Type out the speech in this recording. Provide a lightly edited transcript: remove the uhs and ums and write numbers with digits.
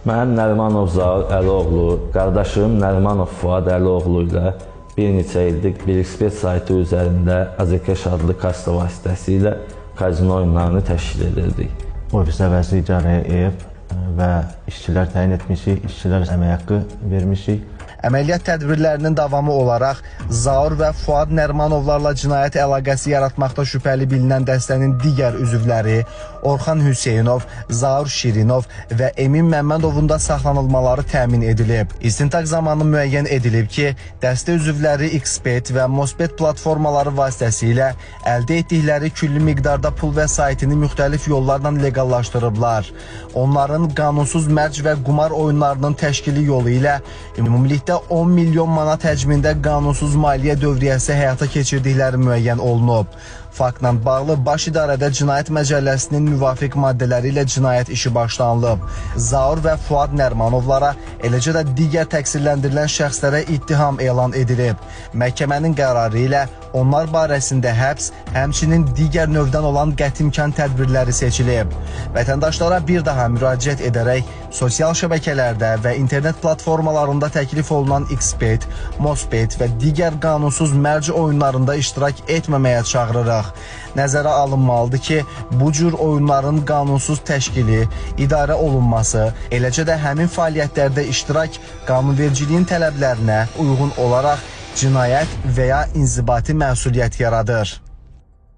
Mənim Nərimanov Zaur Əloğlu, qardaşım Nərimanov Fuad Əloğlu ilə bir neçə ildir Bilixbet saytı üzərində Azərkeş adlı kassa vasitəsilə kazino oyunlarını təşkil edirdik. Ofis əvəzi icarəyə ev və işçilər təyin etmişik, işçilər əmək haqqı vermişik. Əməliyyat tədbirlərinin davamı olaraq Zaur və Fuad Nərimanovlarla cinayət əlaqəsi yaratmaqda şübhəli bilinən dəstənin digər üzvləri Orxan Hüseynov, Zaur Şirinov və Emin Məmmədovun da saxlanılmaları təmin edilib. İstintaq zamanı müəyyən edilib ki, dəstə üzvləri XBet və Mosbet platformaları vasitəsilə əldə etdikləri külli miqdarda pul vəsaitini müxtəlif yollarla legallaşdırıblar. Onların qanunsuz mərc və qumar oyunlarının təşkili yolu ilə ümumilikdə 10 milyon manat həcmində qanunsuz maliyyə dövriyyəsi həyata keçirdikləri müəyyən olunub. Faktla bağlı Baş İdarədə Cinayət Məcəlləsinin müvafiq maddələri ilə cinayət işi başlanılıb. Zaur və Fuad Nərimanovlara, eləcə də digər təqsirləndirilən şəxslərə ittiham elan edilib. Məhkəmənin qərarı ilə onlar barəsində həbs, həmçinin digər növdən olan qətimkan tədbirləri seçilib. Vətəndaşlara bir daha müraciət edərək sosial şəbəkələrdə və internet platformalarında təklif olunan XBet, Mosbet və digər qanunsuz mərc oyunlarında iştirak etməməyə çağırırıq. Nəzərə alınmalıdır ki, bu cür oyunların qanunsuz təşkili, idarə olunması, eləcə də həmin fəaliyyətlərdə iştirak qanunvericiliyin tələblərinə uyğun olaraq cinayət və ya inzibati məsuliyyət yaradır.